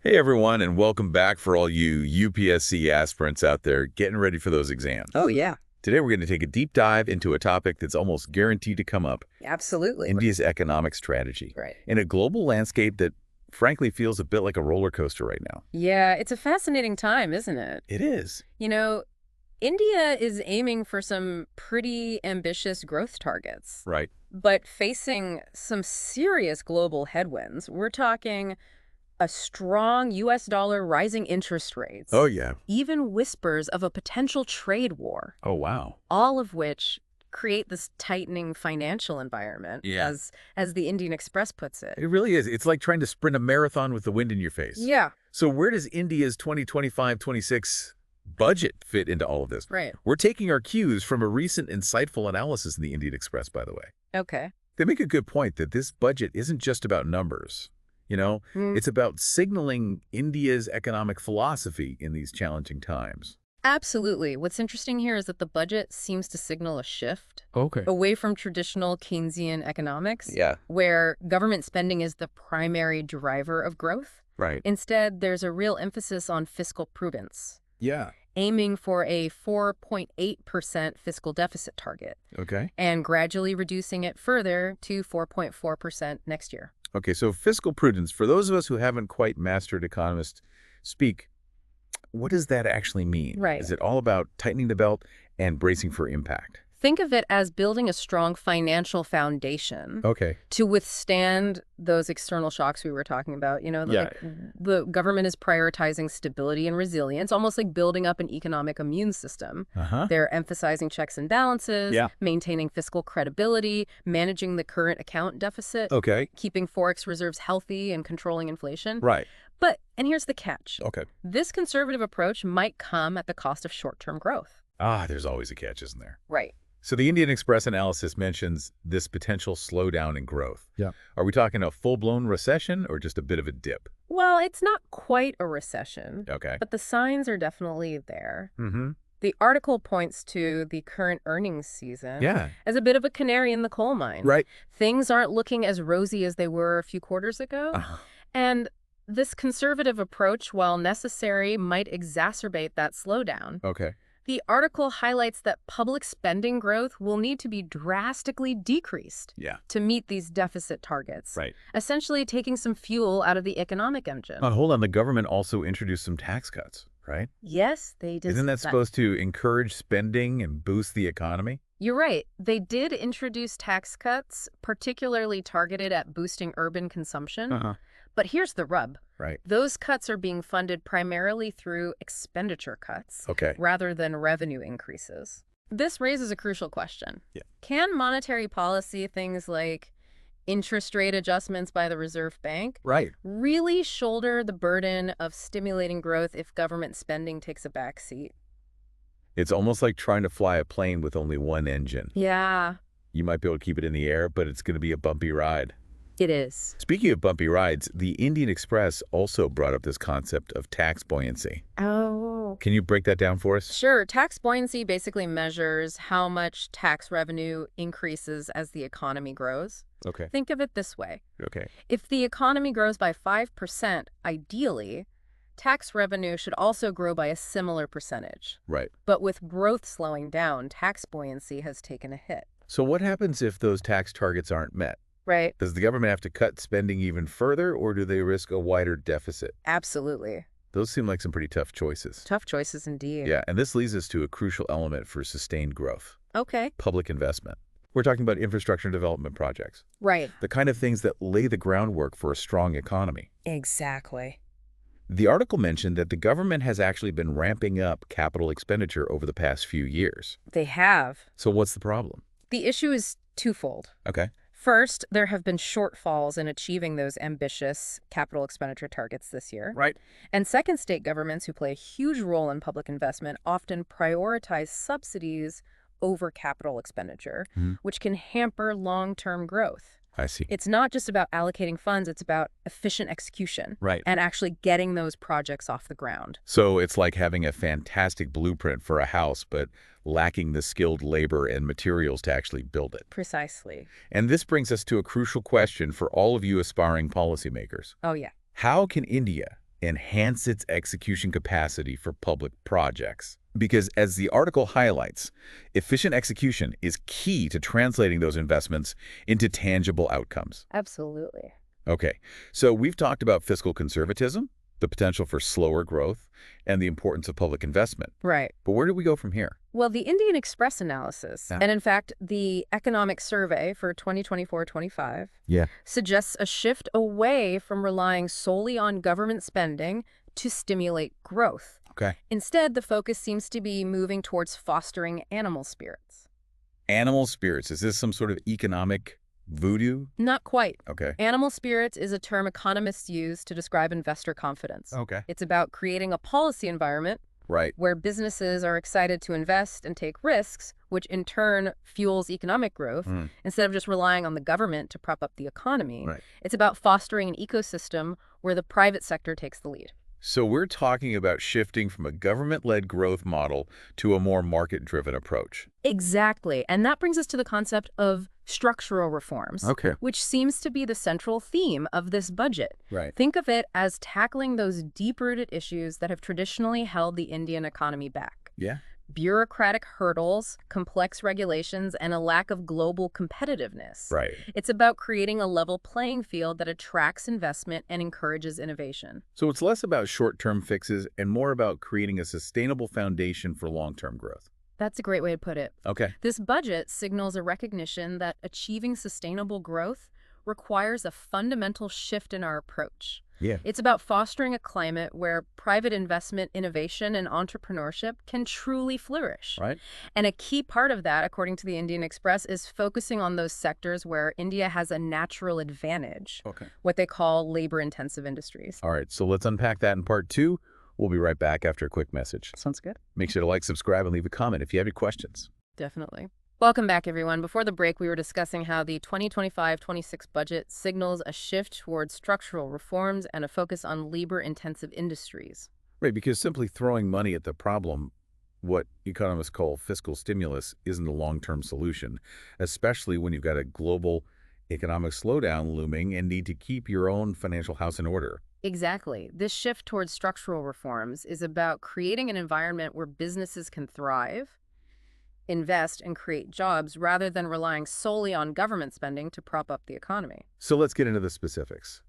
Hey everyone, and welcome back for all you UPSC aspirants out there getting ready for those exams. Oh, yeah, Today we're going to take a deep dive into a topic that's almost guaranteed to come up, absolutely. India's economic strategy, Right. in a global landscape that frankly feels a bit like a roller coaster right now. Yeah, it's a fascinating time, isn't it? It is. You know, India is aiming for some pretty ambitious growth targets, Right. but facing some serious global headwinds. We're talking a strong U.S. dollar, rising interest rates, Oh yeah. even whispers of a potential trade war, Oh wow. all of which create this tightening financial environment, Yeah. as the Indian Express puts it. It really is. It's like trying to sprint a marathon with the wind in your face. Yeah, So where does India's 2025-26 budget fit into all of this? right. We're taking our cues from a recent insightful analysis in the Indian Express, by the way. Okay. They make a good point that this budget isn't just about numbers. It's about signaling India's economic philosophy in these challenging times. Absolutely. What's interesting here is that the budget seems to signal a shift Okay. away from traditional Keynesian economics, Yeah. where government spending is the primary driver of growth. Right. Instead, there's a real emphasis on fiscal prudence, Yeah. aiming for a 4.8% fiscal deficit target Okay. and gradually reducing it further to 4.4% next year. Okay, so fiscal prudence, for those of us who haven't quite mastered economist speak, what does that actually mean? Right. Is it all about tightening the belt and bracing for impact? Think of it as building a strong financial foundation Okay. to withstand those external shocks we were talking about. Yeah. Like the government is prioritizing stability and resilience, almost like building up an economic immune system. Uh-huh. They're emphasizing checks and balances, Yeah. maintaining fiscal credibility, managing the current account deficit, Okay. keeping forex reserves healthy, and controlling inflation. Right. And here's the catch. Okay. This conservative approach might come at the cost of short-term growth. There's always a catch, isn't there? Right. So the Indian Express analysis mentions this potential slowdown in growth. Yeah. Are we talking a full-blown recession or just a bit of a dip? Well, it's not quite a recession, Okay. but the signs are definitely there. Mm-hmm. The article points to the current earnings season Yeah. as a bit of a canary in the coal mine. Right. Things aren't looking as rosy as they were a few quarters ago. Uh-huh. And this conservative approach, while necessary, might exacerbate that slowdown. Okay. The article highlights that public spending growth will need to be drastically decreased Yeah. to meet these deficit targets, Right. essentially taking some fuel out of the economic engine. Hold on. The government also introduced some tax cuts, right? Yes, they did. Isn't that supposed to encourage spending and boost the economy? You're right. They did introduce tax cuts, particularly targeted at boosting urban consumption. Uh-huh. But here's the rub. Right. Those cuts are being funded primarily through expenditure cuts Okay. rather than revenue increases. This raises a crucial question. Yeah. Can monetary policy, things like interest rate adjustments by the Reserve Bank, Right. really shoulder the burden of stimulating growth if government spending takes a back seat? It's almost like trying to fly a plane with only one engine. Yeah, You might be able to keep it in the air, but it's going to be a bumpy ride. it is. Speaking of bumpy rides, the Indian Express also brought up this concept of tax buoyancy. Oh. Can you break that down for us? Sure. Tax buoyancy basically measures how much tax revenue increases as the economy grows. Okay. Think of it this way. Okay. If the economy grows by 5%, ideally, tax revenue should also grow by a similar percentage. Right. But with growth slowing down, tax buoyancy has taken a hit. So what happens if those tax targets aren't met? Right? Does the government have to cut spending even further, or do they risk a wider deficit? Absolutely. Those seem like some pretty tough choices. Tough choices indeed. Yeah, and this leads us to a crucial element for sustained growth: Okay. public investment. We're talking about infrastructure and development projects, Right. the kind of things that lay the groundwork for a strong economy. Exactly. The article mentioned that the government has actually been ramping up capital expenditure over the past few years. They have. So what's the problem? The issue is twofold. Okay. First, there have been shortfalls in achieving those ambitious capital expenditure targets this year. Right. And second, state governments, who play a huge role in public investment, often prioritize subsidies over capital expenditure, which can hamper long-term growth. I see. It's not just about allocating funds, it's about efficient execution. Right. And actually getting those projects off the ground. So it's like having a fantastic blueprint for a house, but lacking the skilled labor and materials to actually build it. Precisely. And this brings us to a crucial question for all of you aspiring policymakers. Oh, yeah. How can India, enhance its execution capacity for public projects. Because as the article highlights, efficient execution is key to translating those investments into tangible outcomes. Absolutely. Okay, so we've talked about fiscal conservatism, the potential for slower growth, and the importance of public investment. Right. But where do we go from here? Well, the Indian Express analysis, Yeah. and in fact, the economic survey for 2024-25, Yeah. suggests a shift away from relying solely on government spending to stimulate growth. Okay. Instead, the focus seems to be moving towards fostering animal spirits. Animal spirits, is this some sort of economic voodoo? Not quite. Okay. Animal spirits is a term economists use to describe investor confidence. Okay. It's about creating a policy environment Right. where businesses are excited to invest and take risks, which in turn fuels economic growth, instead of just relying on the government to prop up the economy. Right. It's about fostering an ecosystem where the private sector takes the lead. So we're talking about shifting from a government-led growth model to a more market-driven approach. Exactly. And that brings us to the concept of structural reforms, Okay. which seems to be the central theme of this budget. Right. Think of it as tackling those deep-rooted issues that have traditionally held the Indian economy back. Yeah. Bureaucratic hurdles, complex regulations, and a lack of global competitiveness. Right. It's about creating a level playing field that attracts investment and encourages innovation. So it's less about short-term fixes and more about creating a sustainable foundation for long-term growth. That's a great way to put it. Okay. This budget signals a recognition that achieving sustainable growth requires a fundamental shift in our approach. Yeah. It's about fostering a climate where private investment, innovation, and entrepreneurship can truly flourish. Right. And a key part of that, according to the Indian Express, is focusing on those sectors where India has a natural advantage, Okay. what they call labor-intensive industries. All right, so let's unpack that in part 2. We'll be right back after a quick message. Sounds good. Make sure to like, subscribe, and leave a comment if you have any questions. Definitely. Welcome back, everyone. Before the break, we were discussing how the 2025-26 budget signals a shift towards structural reforms and a focus on labor-intensive industries. Right, because simply throwing money at the problem, what economists call fiscal stimulus, isn't a long-term solution, especially when you've got a global economic slowdown looming and need to keep your own financial house in order. Exactly. This shift towards structural reforms is about creating an environment where businesses can thrive, invest, and create jobs rather than relying solely on government spending to prop up the economy. So let's get into the specifics.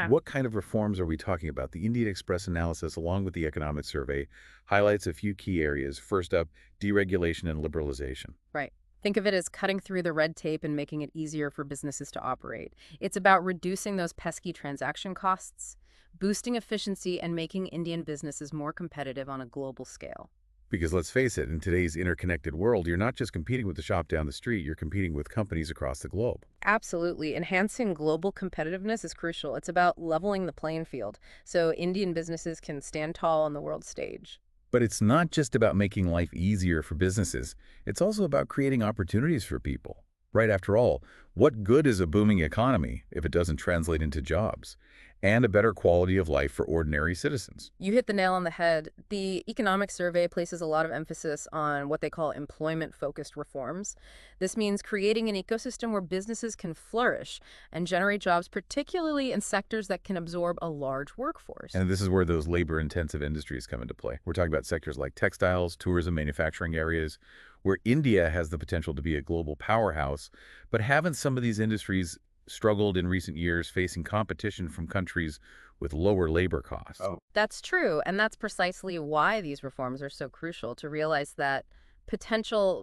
What kind of reforms are we talking about? The Indian Express analysis, along with the economic survey, highlights a few key areas. First up, deregulation and liberalization. Right. Think of it as cutting through the red tape and making it easier for businesses to operate. It's about reducing those pesky transaction costs, boosting efficiency, and making Indian businesses more competitive on a global scale. Because let's face it, in today's interconnected world, you're not just competing with the shop down the street, you're competing with companies across the globe. Absolutely. Enhancing global competitiveness is crucial. It's about leveling the playing field so Indian businesses can stand tall on the world stage. But it's not just about making life easier for businesses. It's also about creating opportunities for people. Right, after all, what good is a booming economy if it doesn't translate into jobs and a better quality of life for ordinary citizens? You hit the nail on the head. The economic survey places a lot of emphasis on what they call employment-focused reforms. This means creating an ecosystem where businesses can flourish and generate jobs, particularly in sectors that can absorb a large workforce. And this is where those labor-intensive industries come into play. We're talking about sectors like textiles, tourism, manufacturing areas, where India has the potential to be a global powerhouse. But haven't some of these industries struggled in recent years, facing competition from countries with lower labor costs? That's true, and that's precisely why these reforms are so crucial, to realize that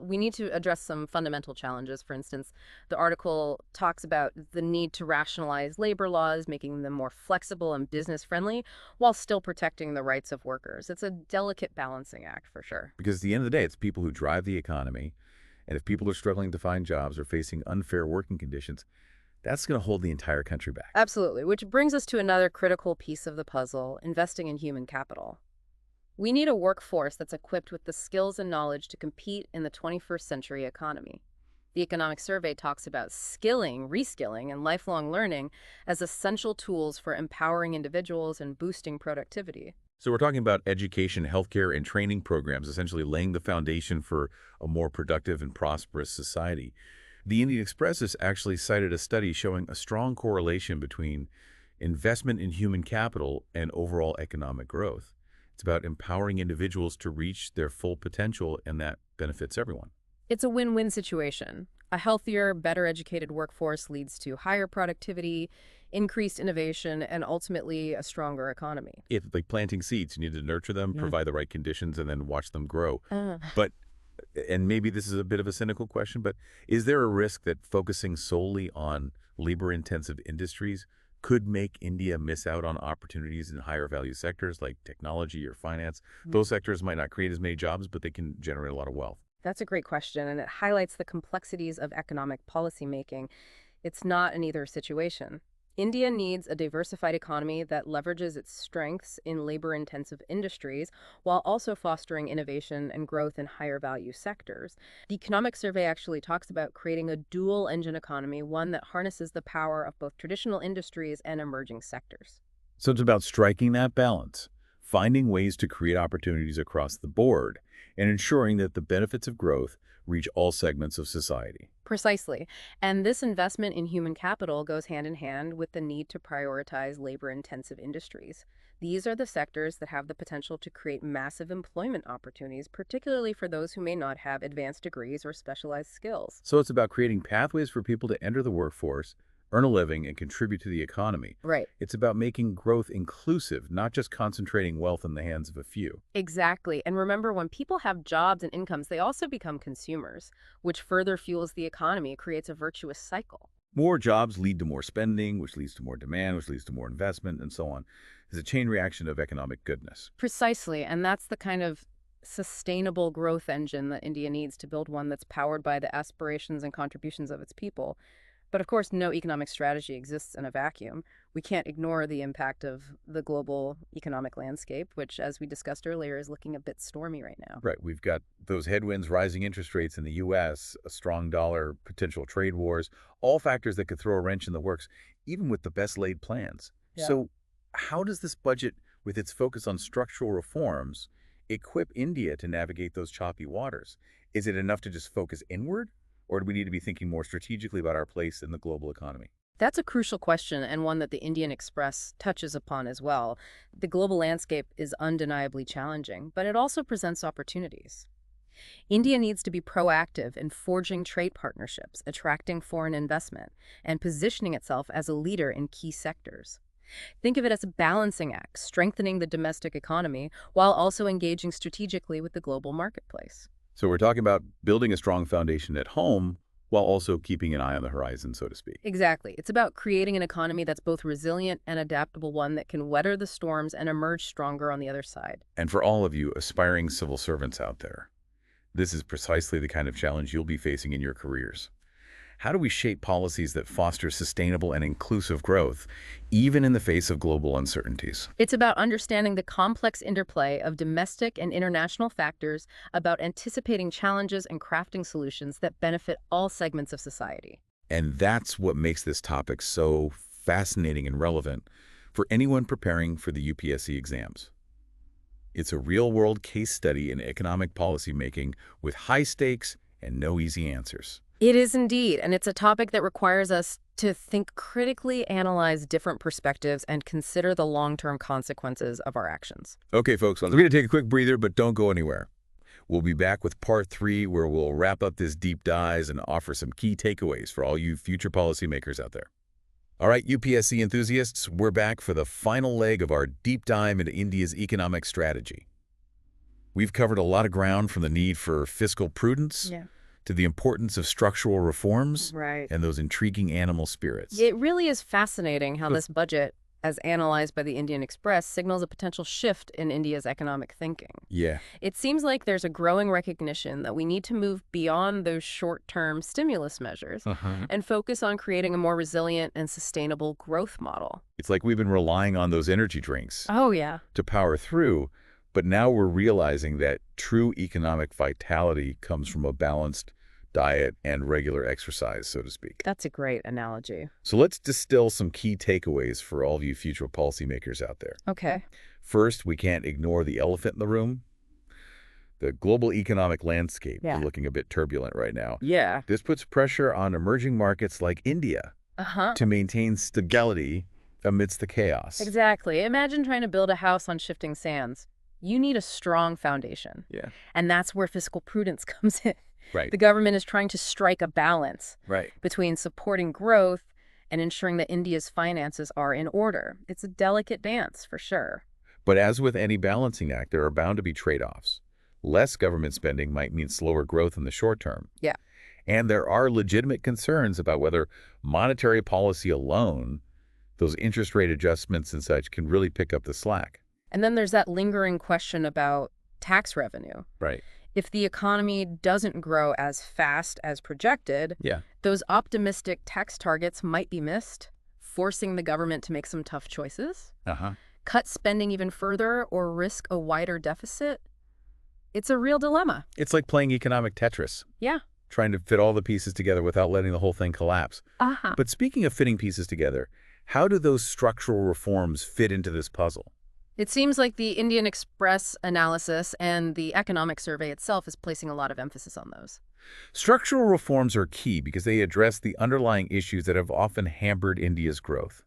we need to address some fundamental challenges. For instance, the article talks about the need to rationalize labor laws, making them more flexible and business-friendly, while still protecting the rights of workers. It's a delicate balancing act, for sure. Because at the end of the day, it's people who drive the economy, and if people are struggling to find jobs or facing unfair working conditions, that's going to hold the entire country back. Absolutely, which brings us to another critical piece of the puzzle: investing in human capital. We need a workforce that's equipped with the skills and knowledge to compete in the 21st century economy. The economic survey talks about skilling, reskilling, and lifelong learning as essential tools for empowering individuals and boosting productivity. So we're talking about education, healthcare, and training programs, essentially laying the foundation for a more productive and prosperous society. The Indian Express has actually cited a study showing a strong correlation between investment in human capital, and overall economic growth. It's about empowering individuals to reach their full potential, and that benefits everyone. It's a win-win situation. A healthier, better educated workforce leads to higher productivity, increased innovation, and ultimately a stronger economy. It's like planting seeds. You need to nurture them, Yeah. provide the right conditions, and then watch them grow. Uh, But, and maybe this is a bit of a cynical question, but is there a risk that focusing solely on labor-intensive industries could make India miss out on opportunities in higher value sectors like technology or finance? Those sectors might not create as many jobs, but they can generate a lot of wealth. That's a great question, and it highlights the complexities of economic policymaking. It's not an either situation. India needs a diversified economy that leverages its strengths in labor-intensive industries while also fostering innovation and growth in higher value sectors. The economic survey actually talks about creating a dual engine economy, one that harnesses the power of both traditional industries and emerging sectors. So it's about striking that balance, finding ways to create opportunities across the board, and ensuring that the benefits of growth reach all segments of society. Precisely. And this investment in human capital goes hand in hand with the need to prioritize labor-intensive industries. These are the sectors that have the potential to create massive employment opportunities, particularly for those who may not have advanced degrees or specialized skills. So it's about creating pathways for people to enter the workforce, earn a living, and contribute to the economy. Right. It's about making growth inclusive, not just concentrating wealth in the hands of a few. Exactly. And remember, when people have jobs and incomes, they also become consumers, which further fuels the economy, creates a virtuous cycle. More jobs lead to more spending, which leads to more demand, which leads to more investment, and so on. It's a chain reaction of economic goodness. Precisely. And that's the kind of sustainable growth engine that India needs to build one that's powered by the aspirations and contributions of its people. But of course, no economic strategy exists in a vacuum. We can't ignore the impact of the global economic landscape, which, as we discussed earlier, is looking a bit stormy right now. Right. We've got those headwinds, rising interest rates in the U.S., a strong dollar, potential trade wars, all factors that could throw a wrench in the works, even with the best laid plans. Yeah. So how does this budget, with its focus on structural reforms, equip India to navigate those choppy waters? Is it enough to just focus inward, or do we need to be thinking more strategically about our place in the global economy? That's a crucial question, and one that the Indian Express touches upon as well. The global landscape is undeniably challenging, but it also presents opportunities. India needs to be proactive in forging trade partnerships, attracting foreign investment, and positioning itself as a leader in key sectors. Think of it as a balancing act, strengthening the domestic economy while also engaging strategically with the global marketplace. So we're talking about building a strong foundation at home while also keeping an eye on the horizon, so to speak. Exactly. It's about creating an economy that's both resilient and adaptable, one that can weather the storms and emerge stronger on the other side. And for all of you aspiring civil servants out there, this is precisely the kind of challenge you'll be facing in your careers. How do we shape policies that foster sustainable and inclusive growth, even in the face of global uncertainties? It's about understanding the complex interplay of domestic and international factors, about anticipating challenges and crafting solutions that benefit all segments of society. And that's what makes this topic so fascinating and relevant for anyone preparing for the UPSC exams. It's a real-world case study in economic policymaking with high stakes and no easy answers. It is indeed, and it's a topic that requires us to think critically, analyze different perspectives, and consider the long-term consequences of our actions. Okay, folks, we're going to take a quick breather, but don't go anywhere. We'll be back with part 3, where we'll wrap up this deep dive and offer some key takeaways for all you future policymakers out there. All right, UPSC enthusiasts, we're back for the final leg of our deep dive into India's economic strategy. We've covered a lot of ground, from the need for fiscal prudence to the importance of structural reforms Right. and those intriguing animal spirits. It really is fascinating how this budget, as analyzed by the Indian Express, signals a potential shift in India's economic thinking. Yeah. It seems like there's a growing recognition that we need to move beyond those short-term stimulus measures and focus on creating a more resilient and sustainable growth model. It's like we've been relying on those energy drinks Oh, yeah. to power through, but now we're realizing that true economic vitality comes from a balanced diet and regular exercise, so to speak. That's a great analogy. So let's distill some key takeaways for all of you future policymakers out there. Okay. First, we can't ignore the elephant in the room. The global economic landscape Yeah. is looking a bit turbulent right now. Yeah. This puts pressure on emerging markets like India to maintain stability amidst the chaos. Exactly. Imagine trying to build a house on shifting sands. You need a strong foundation. Yeah. And that's where fiscal prudence comes in. Right. The government is trying to strike a balance Right. between supporting growth and ensuring that India's finances are in order. It's a delicate dance, for sure. But as with any balancing act, there are bound to be trade-offs. Less government spending might mean slower growth in the short term. Yeah. And there are legitimate concerns about whether monetary policy alone, those interest rate adjustments and such, can really pick up the slack. And then there's that lingering question about tax revenue. Right. If the economy doesn't grow as fast as projected, Yeah. those optimistic tax targets might be missed, forcing the government to make some tough choices, Uh-huh. cut spending even further, or risk a wider deficit. It's a real dilemma. It's like playing economic Tetris, Yeah. trying to fit all the pieces together without letting the whole thing collapse. Uh-huh. But speaking of fitting pieces together, how do those structural reforms fit into this puzzle? It seems like the Indian Express analysis and the economic survey itself is placing a lot of emphasis on those. Structural reforms are key because they address the underlying issues that have often hampered India's growth.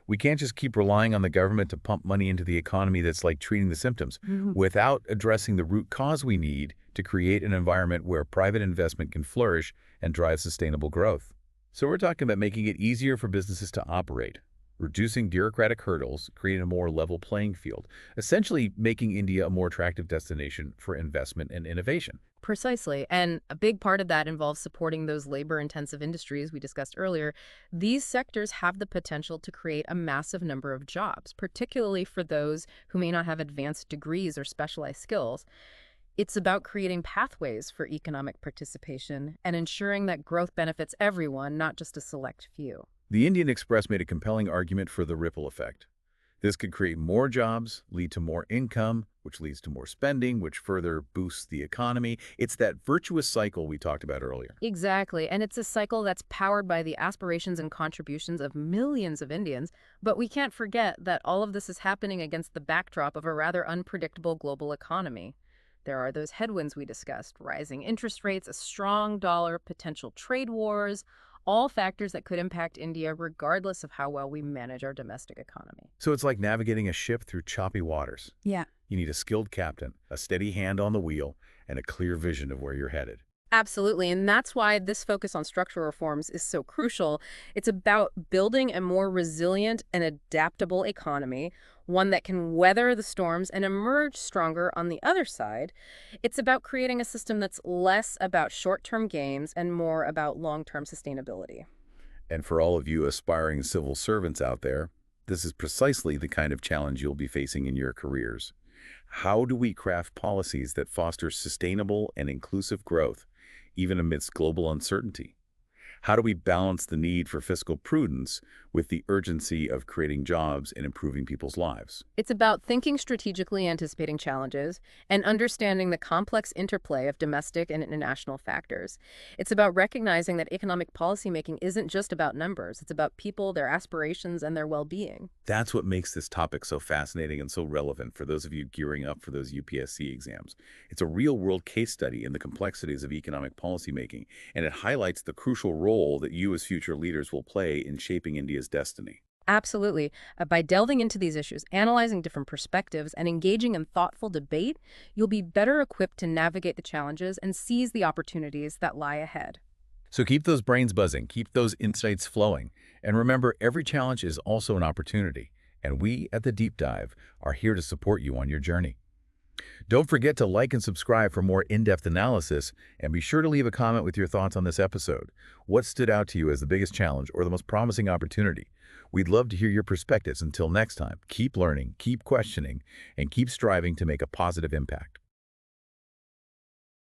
We can't just keep relying on the government to pump money into the economy that's like treating the symptoms without addressing the root cause we need to create an environment where private investment can flourish and drive sustainable growth. So we're talking about making it easier for businesses to operate, reducing bureaucratic hurdles, creating a more level playing field, essentially making India a more attractive destination for investment and innovation. Precisely. And a big part of that involves supporting those labor-intensive industries we discussed earlier. These sectors have the potential to create a massive number of jobs, particularly for those who may not have advanced degrees or specialized skills. It's about creating pathways for economic participation and ensuring that growth benefits everyone, not just a select few. The Indian Express made a compelling argument for the ripple effect. This could create more jobs, lead to more income, which leads to more spending, which further boosts the economy. It's that virtuous cycle we talked about earlier. Exactly, and it's a cycle that's powered by the aspirations and contributions of millions of Indians, but we can't forget that all of this is happening against the backdrop of a rather unpredictable global economy. There are those headwinds we discussed, rising interest rates, a strong dollar, potential trade wars, all factors that could impact India regardless of how well we manage our domestic economy. So it's like navigating a ship through choppy waters. Yeah. You need a skilled captain, a steady hand on the wheel, and a clear vision of where you're headed. Absolutely, and that's why this focus on structural reforms is so crucial. It's about building a more resilient and adaptable economy, one that can weather the storms and emerge stronger on the other side. It's about creating a system that's less about short-term gains and more about long-term sustainability. And for all of you aspiring civil servants out there, this is precisely the kind of challenge you'll be facing in your careers. How do we craft policies that foster sustainable and inclusive growth, even amidst global uncertainty? How do we balance the need for fiscal prudence with the urgency of creating jobs and improving people's lives? It's about thinking strategically, anticipating challenges, and understanding the complex interplay of domestic and international factors. It's about recognizing that economic policymaking isn't just about numbers. It's about people, their aspirations, and their well-being. That's what makes this topic so fascinating and so relevant for those of you gearing up for those UPSC exams. It's a real-world case study in the complexities of economic policymaking, and it highlights the crucial role that you as future leaders will play in shaping India's destiny. Absolutely. By delving into these issues, analyzing different perspectives, and engaging in thoughtful debate, you'll be better equipped to navigate the challenges and seize the opportunities that lie ahead. So keep those brains buzzing, keep those insights flowing, and remember, every challenge is also an opportunity, and we at The Deep Dive are here to support you on your journey. Don't forget to like and subscribe for more in-depth analysis, and be sure to leave a comment with your thoughts on this episode. What stood out to you as the biggest challenge or the most promising opportunity? We'd love to hear your perspectives. Until next time, keep learning, keep questioning, and keep striving to make a positive impact.